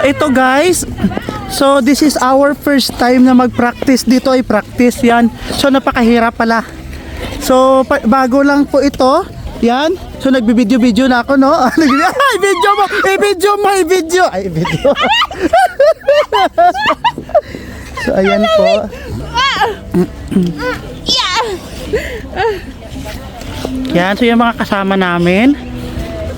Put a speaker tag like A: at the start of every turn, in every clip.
A: ito guys. So this is our first time na mag-practice dito ay practice yan. So napakahirap pala. So bago lang po ito. Yan. So nagbibideo-video na ako, no? Ay, video mo! I-video! Ay, video. So ayan po. Yan, so yung mga kasama namin.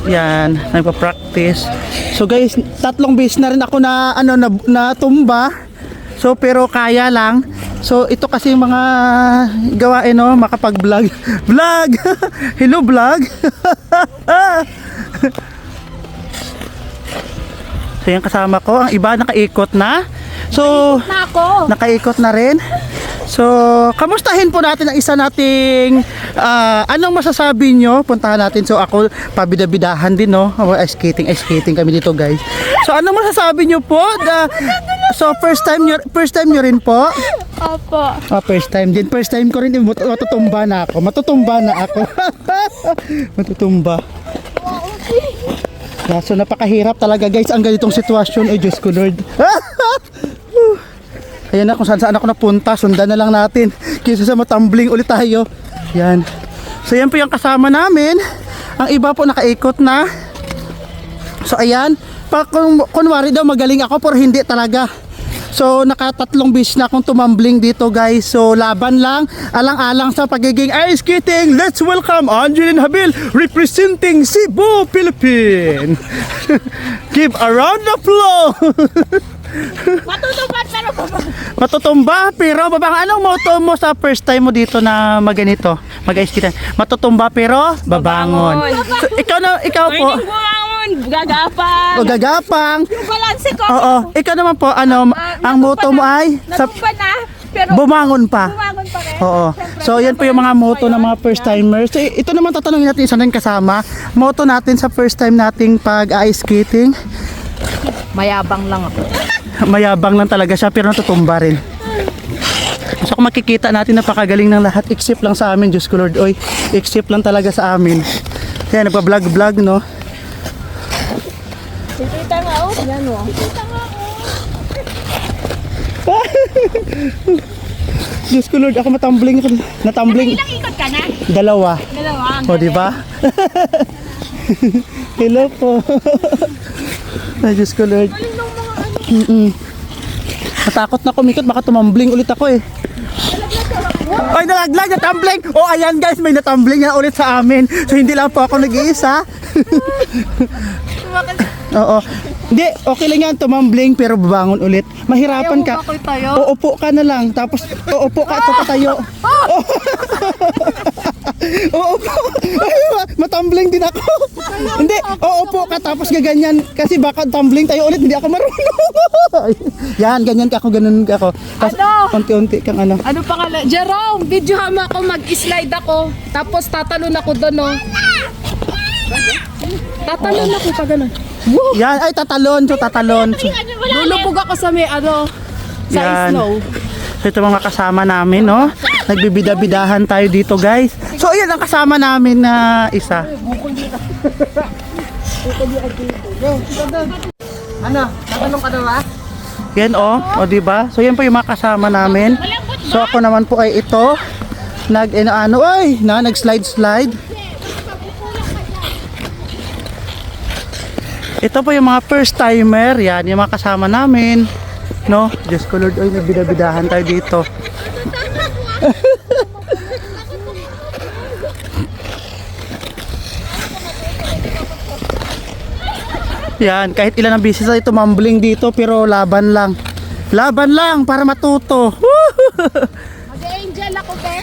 A: Yan, nagpa-practice. So guys, 3 beses na rin ako na tumba. So pero kaya lang. So ito kasi yung mga gawain, no, makapag-vlog. Vlog. Hello vlog. So yung kasama ko, ang iba nakaikot na. So nakaikot na rin. So, kamustahin po natin ang isa nating anong masasabi nyo? Puntahan natin. So, ako pabidabidahan din, no? Ice skating kami dito, guys. So, anong masasabi nyo po? So, first time nyo rin po?
B: Opo.
A: Oh, first time din. First time ko rin. Matutumba na ako. Matutumba. Yeah, so, napakahirap talaga, guys. Ang ganitong sitwasyon. Ay, Diyos ko, Lord. Ayan na, kung saan ako napunta, sundan na lang natin kaysa sa matumbling ulit tayo. Yan. So yan po yung kasama namin. Ang iba po nakaikot na. So ayan, kunwari daw magaling ako pero hindi talaga. So naka3 beses na akong tumambling dito, guys. So laban lang, alang-alang sa pagiging ice skating. Let's welcome Angeline Habil representing Cebu, Philippines. Give a round of applause. Matutumba pero babang. Anong motto mo sa first time mo dito na maganito, mag-ice skating? Matutumba pero babangon. So, ikaw po.
B: Gagapang.
A: O gagapang.
B: Yung balanse ko.
A: Oo. Ikaw naman po, ang motto mo ay
B: Natumba na, pero
A: bumangon pa.
B: bumangon pa rin.
A: Oo. So yan po yung mga motto ng mga first timers. So ito naman tatanungin natin isa din kasama. Motto natin sa first time nating pag-ice skating.
B: Mayabang lang ako.
A: Mayabang lang talaga siya pero natutumba rin. So kung makikita natin napakagaling ng lahat except lang sa amin, Diyos ko Lord. Oy, except lang talaga sa amin. Kaya nagpa-vlog no.
B: Kita nga oh. Yan oh. Kita nga
A: Diyos ko Lord, ako natumbling.
B: Ilang ikot ka na?
A: 2.
B: Dalawa.
A: O di ba? Hello po. Ay, Diyos ko Lord. Natakot na kumikot, baka tumambling ulit ako eh. Ay, nalaglag, natumbling. Oh, ayan guys, may natumbling na ulit sa amin. So hindi lang po ako nag-iisa. Oo. Hindi, okay lang yan, tumambling pero babangon ulit. Mahirapan ka. Uupo ka na lang, tapos uupo ka at tatayo. Uupo. Ay, matumbling din ako. Hindi, uupo ka tapos gaganyan. Kasi baka tumbling tayo ulit, hindi ako marunong. Yan, ganyan ka ako, ganun ka ako. Unti-unti kang ano.
B: Ano pangalan? Jerome, videohan mo ako, mag-slide ako. Tapos tatalon ako doon, no? Tatalon ako pa ganun.
A: Yan, ay tatalon. So,
B: Lulubog ako sa may sa
A: yan.
B: snow.
A: So ito mga kasama namin, no? Nagbibida-bidahan tayo dito, guys. So ayan ang kasama namin na isa.
B: Ano? Tatalon ka na
A: Yan o di ba? So yan po yung mga kasama namin. So ako naman po ay ito. Nag-slide. Ito po yung mga first timer. Yan, yung mga kasama namin. No? Diyos ko Lord, ay nagbidabidahan tayo dito. Yan, kahit ilan ang bisis ay tumambling dito pero laban lang. Laban lang para matuto.
B: Mag-angel ako, be.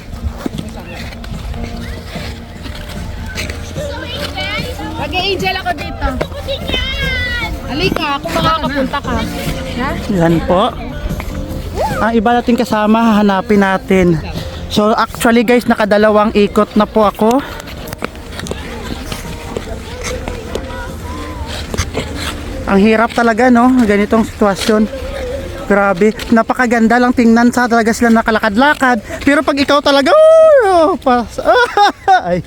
B: Mag-angel ako dito. Halika, kung makakapunta ka. Ha?
A: Yan po. Ang iba nating kasama, hahanapin natin. So actually guys, nakadalawang ikot na po ako. Ang hirap talaga, no? Ganitong sitwasyon. Grabe. Napakaganda lang tingnan sa talaga sila nakalakad-lakad. Pero pag ikaw talaga, ay.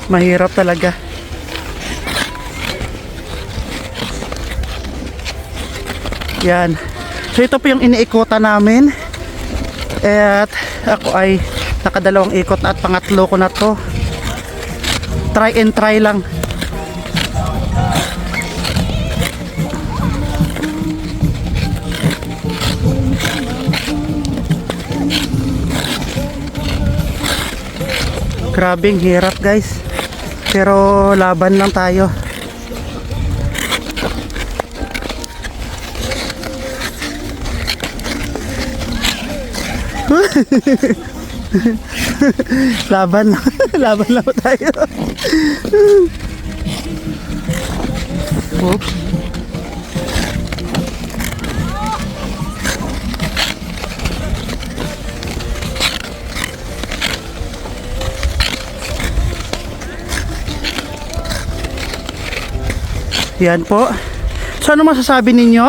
A: Mahirap talaga. Yan. So ito po yung iniikutan namin. At ako ay nakadalawang ikot na at pangatlo ko na to. Try and try lang. Grabing hirap guys. Pero laban lang tayo. Laban lang. Laban lang tayo. Oops. Yan po. So ano masasabi ninyo?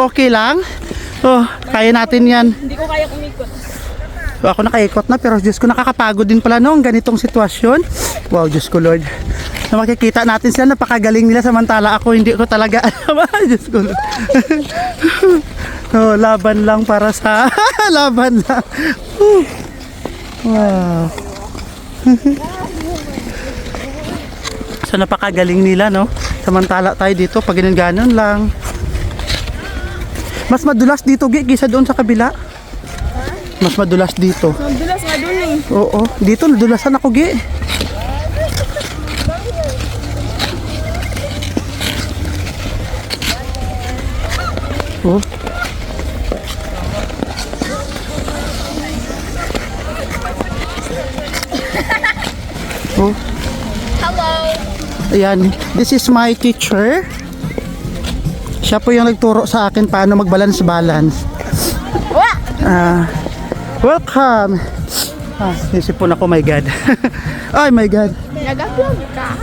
A: Okay lang. Oh, kaya natin yan.
B: Hindi ko kaya kumikot.
A: So, ako nakaikot na pero Diyos ko nakakapagod din pala noong ganitong sitwasyon. Wow, Diyos ko Lord. So, makikita natin sila napakagaling nila samantala ako hindi ko talaga alam. Diyos ko Lord. Oh, laban lang para sa laban lang. Wow. So napakagaling nila no. Samantala tayo dito pag ganun lang. Mas madulas dito Gi kaysa doon sa kabila. Mas madulas dito.
B: Madulas nga doon eh.
A: Oo, dito nadulasan ako Gi. Oh. Oh.
B: Hello.
A: Ayan, this is my teacher. Siya po yung nagturo sa akin paano mag-balance. Welcome. Isipon ako, my God. Oh my God.
B: Nag-vlog ka?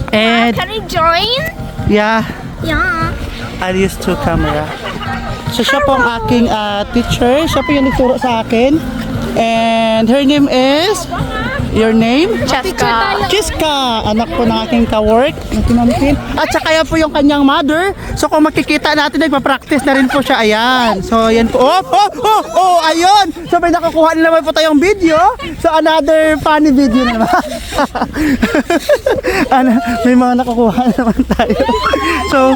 A: And
B: Can I join?
A: yeah,
B: Yeah.
A: I'll use two camera. So siya po ang aking teacher. Siya po yung nagturo sa akin. And her name is... Your name?
B: Cheska.
A: Cheska, anak po ng aking ka-work, ng pinamkin. At saka yan po yung kanyang mother. So kung makikita natin, nagpa-practice na rin po siya. Ayan. So yan po. Oh, ayun. So may nakakuha na naman po tayong video. So another funny video naman. May mga nakakuha naman tayo. So,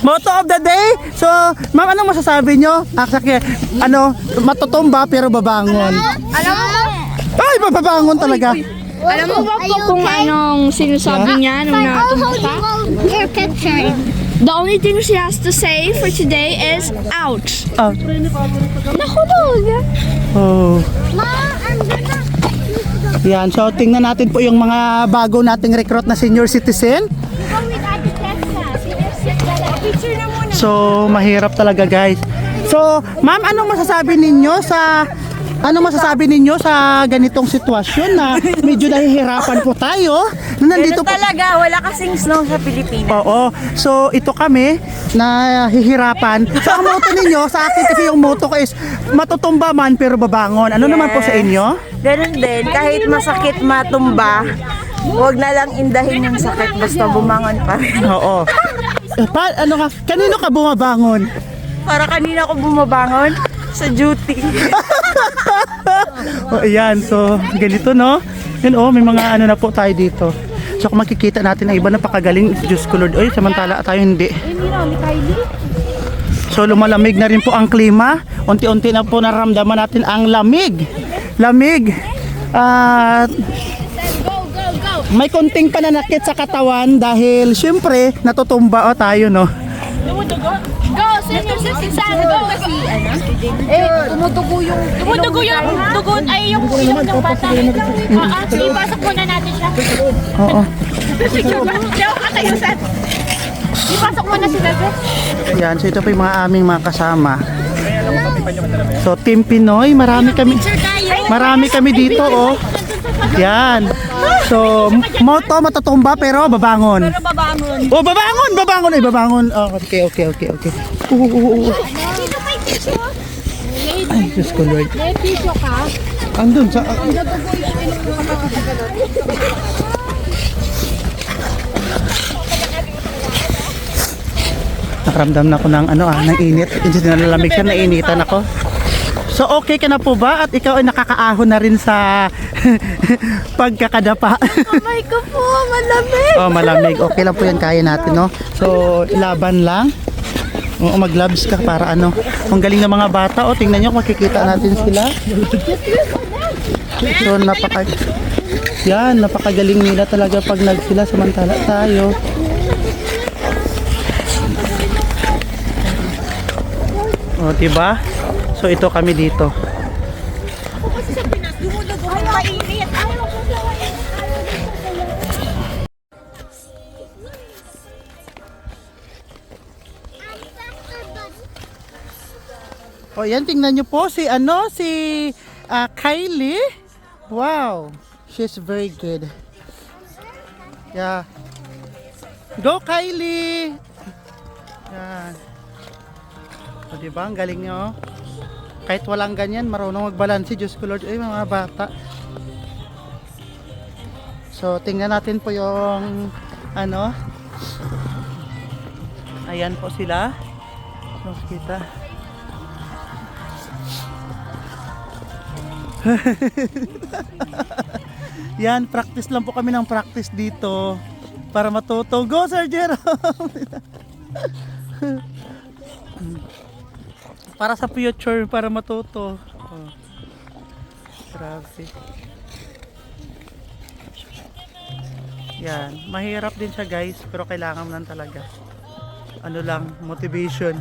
A: motto of the day. So, ma'am, anong masasabi nyo? Actually, matutumba pero babangon.
B: Alam mo?
A: Ay, babangon talaga.
B: Alam mo ba po kung anong sinasabi niya nung natumba ka?
C: Your picture.
B: The only thing she has to say for today is ouch.
A: Oh.
B: Nahulog.
A: Oh.
C: Ma, I'm gonna.
A: Yan, so tingnan natin po yung mga bago nating recruit na senior citizen.
C: Go with Ate Tessa. Picture na muna.
A: So, mahirap talaga guys. So, ma'am, anong masasabi ninyo sa ganitong sitwasyon na medyo nahihirapan po tayo? Na nandito po.
D: Talaga, wala kasing snow sa Pilipinas.
A: Oo. So, ito kami na hihirapan. So, ang motto ninyo, sa akin kasi yung motto ko is matutumba man pero babangon. Ano naman po sa inyo?
D: Ganun din, kahit masakit matumba, huwag na lang indahin yung sakit, basta bumangon pa rin.
A: Oo. Kanino ka bumabangon?
D: Para kanina ako bumabangon sa duty.
A: O ayan, so ganito no. Yun may mga na po tayo dito. So kung makikita natin ang iba napakagaling, Diyos ko Lord. Samantala tayo hindi. So lumalamig na rin po ang klima. Unti-unti na po naramdaman natin ang lamig. At may konting pananakit sa katawan dahil syempre natutumba tayo no.
B: Go, senior citizen, go! Tumutugo yung dugo, ay yung ilong ng bata. Sige, pasok muna natin siya.
A: Oo.
B: Diyaw ka tayo, Seth. Ipasok muna si Bebe.
A: Yan, so ito po yung mga aming mga kasama. So Team Pinoy, marami kami dito Yan. So, motto matutumba pero babangon.
B: Babangon.
A: Babangon. Oh, okay. Ay, Diyos ko Lord.
B: May piso ka.
A: Andun sa... Nakaramdam na ako ng ng init. Hindi nalalamig siya, nainitan ako. So okay ka na po ba? At ikaw ay nakakaahon na rin sa pagkakadapa.
C: Kamay ko po, malamig.
A: Oh, malamig. Okay lang po yan, kaya natin, no? So, laban lang. Oo, mag-gloves ka para ano. Ang galing ng mga bata, oh, tingnan nyo, makikita natin sila. So, napakagaling nila talaga pag sila, samantala tayo. Oh, diba? So, ito kami dito.
C: Mainit.
A: O yan, tingnan nyo po si Kylie. Wow, she's very good. Yeah. Go Kylie! Yan. O diba, ang galing nyo. Kahit walang ganyan, marunong magbalansi. Diyos ko Lord, ay mga bata. So, tingnan natin po yung ayan po sila. So, kita. Yan, practice lang po kami ng practice dito para matuto. Go Sir Jerome! Para sa future, para matuto. Oh. Grabe. Yan, mahirap din siya guys, pero kailangan lang talaga. Ano lang, motivation.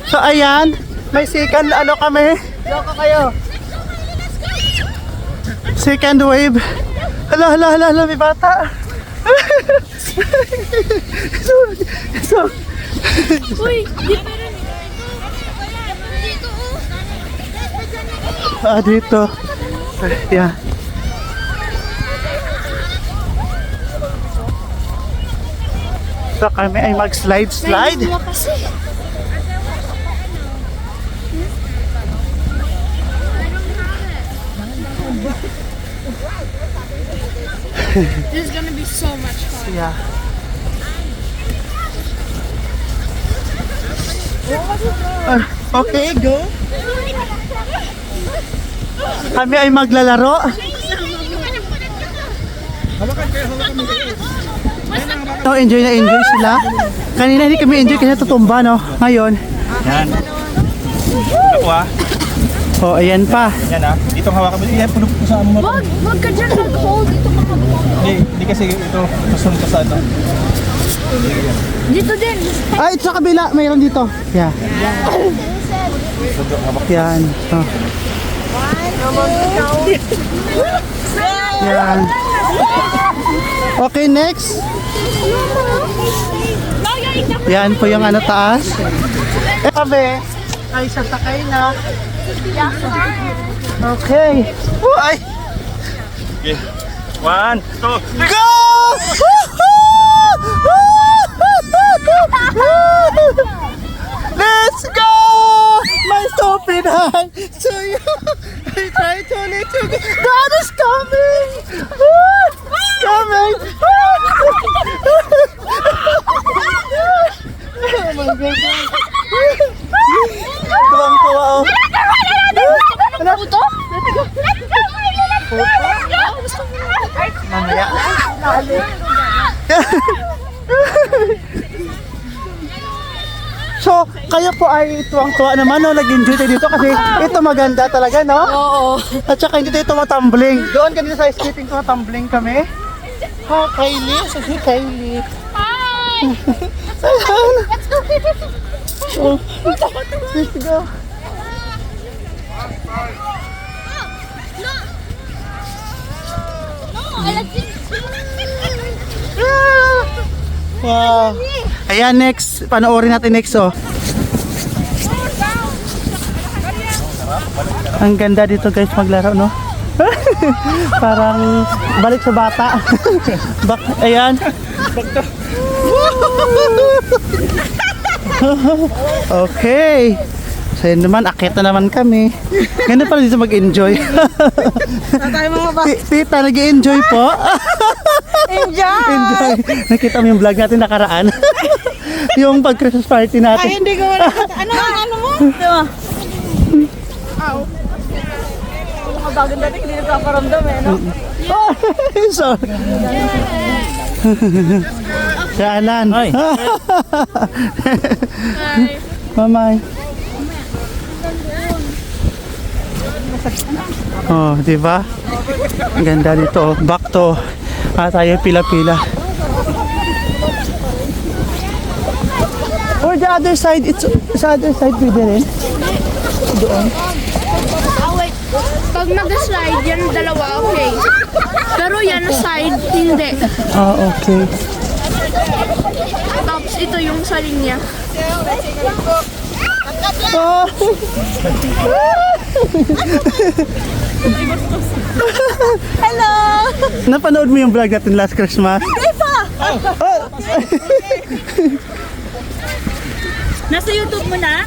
A: So ayan, may second kami. Loko kayo. Second wave. Hala, may bata. so,
C: Uy,
A: dito. Yeah. So kami ay mag-slide.
C: kasi. This is gonna be so much fun.
A: Yeah. Okay, go. Kami ay maglalaro. So, enjoy sila. Kanina hindi kami enjoy kasi tutumba, no? Ngayon.
E: Yan. Ako
A: Oh, ayan pa.
E: Yan Itong hawakan mo. Yan, puno po sa amo mo.
C: Wag ka dyan mag-hold. Dito makabuka.
E: Hindi kasi ito. Susunod ka sa ito.
C: Dito din.
A: Ay, ito sa kabila. Mayroon dito. Yeah. Yan. Oh. Yan. Okay, next. Yan po yung taas. Kabe, ay sasakay na. Okay. Ay!
E: Okay. 1, 2,
A: Go! Let's go! My stupid hand. So you, I try to let you go. Dad is coming! Coming! Oh my goodness. Tuwang-tuwa oh.
C: Puto?
A: Mamaya. So, kayo po ay tuwang-tuwa naman, no? Nag-enjoy tayo dito kasi ito maganda talaga, no?
C: Oo.
A: At saka hindi tayo tumatumbling. Doon kanina sa skating tumatumbling kami. Ha, Kylie? So, si Kylie.
C: Hi!
A: Ayan.
C: Let's go!
A: Oh, let's go. Wow. Ayan, next. Panoorin natin next, oh. Ang ganda dito guys maglaro, no? Parang balik sa bata. Ayan. Okay. So So yun naman, akit na naman kami. Ganun pala dito mag-enjoy.
D: Tayo mga ba?
A: Tita, nag-enjoy po.
D: Enjoy!
A: Enjoy. Nakita mo yung vlog natin nakaraan. Yung pag-Christmas party natin.
D: Ay, hindi ko wala. Ano mo? Diba? Mga bagong dati, hindi nagpaparamdam eh, no?
A: Sorry. Si Alan.
E: Ay.
A: Mamay. Oh, di ba? Ang ganda dito. Back to tayo pila-pila. Or the other side, it's sa other side pwede rin. Doon.
B: Wait. Pag mag-slide, yan dalawa, okay. Pero yan na side, hindi.
A: Ah, okay.
B: Tapos ito yung sa linya.
A: Oh.
D: Hello!
A: Napanood mo yung vlog natin last Christmas?
B: Nasa YouTube mo na?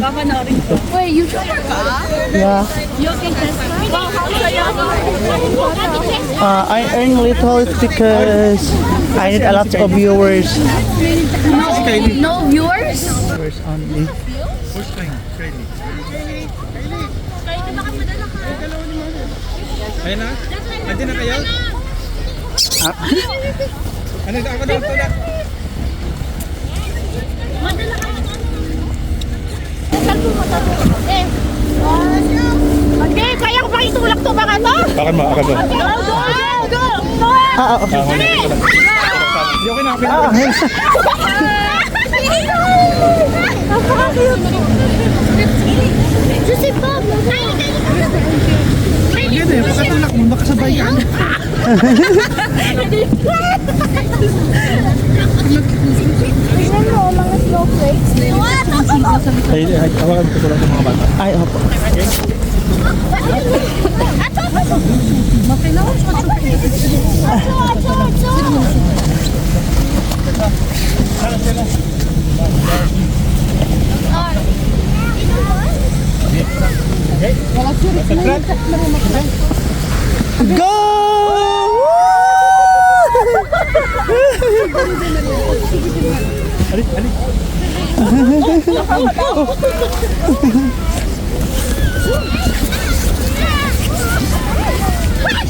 B: Papanoorin ko. Wait, YouTuber ka?
A: Yeah.
B: You can test me? Wow, how saya.
A: I earn little because I need a lot of viewers.
B: No viewers?
A: Viewers only.
E: Ayun na. Nandiyan na kayo? Ano ako na ito na?
B: Hindi, kaya ko pa itulak to baka to?
E: Bakit mo? Ako to.
B: Go, go, go!
E: Hindi okay na.
B: Susi Bob!
E: Hindi, pakatulak mo. Makasabay ka. Ay, hawakan ko lang ng mga bata.
A: Ay, opo. Go!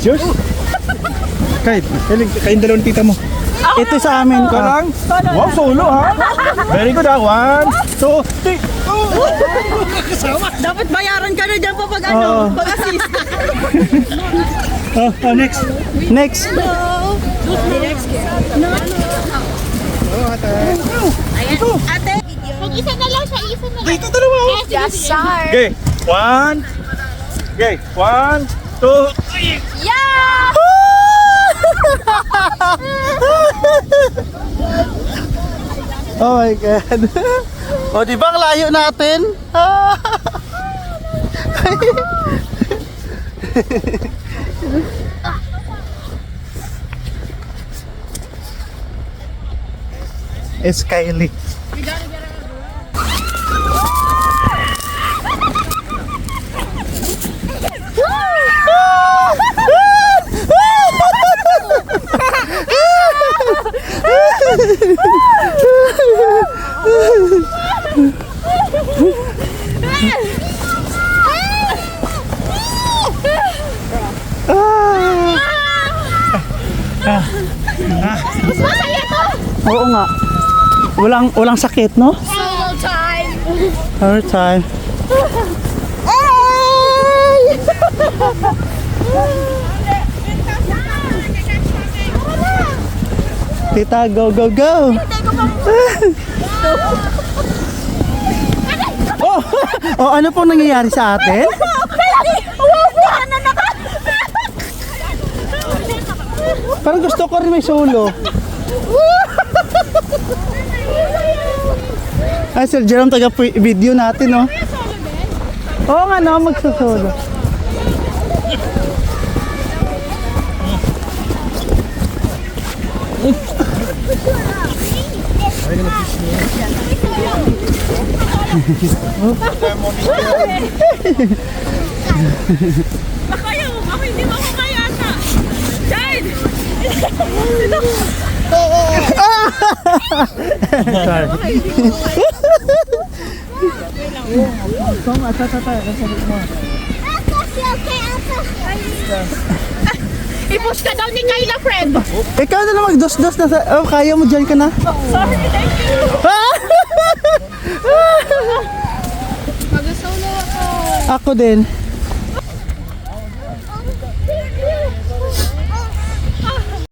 E: Yours? Kahit, kayong dalawang tita mo.
A: Ito sa amin.
E: Parang? Wow, solo ha? Very good ha? 1, 2, 3.
D: Dapat bayaran ka na dyan pa pag
A: Oo.
D: pag-assist.
E: Next.
A: Next.
D: Ate,
B: Mag-isa na lang siya, isa na lang.
E: Dito dalawa.
B: Yes, sir.
E: Okay, 1. Okay, 1, 2, 3.
B: Yeah!
A: Oh my God. O, di ba ang layo natin? Skyly.
B: Masaya to!
A: Oo nga. Walang sakit, no?
B: Solo time!
A: Every time. Tita, go, go, go! Oh, oh, ano pong nangyayari sa atin? Parang gusto ko rin may solo. Ay, Sir Jerome, taga-video natin, no? Oo nga, no, magsasolo.
C: Ako hindi mo ko kaya ata. Child! I-push ka daw ni Kayla, friend.
A: Ikaw na lang magdos-dos na sa... Oh, kaya mo, dyan ka na.
C: Sorry, thank you.
B: Mag-solo ako.
A: Ako din.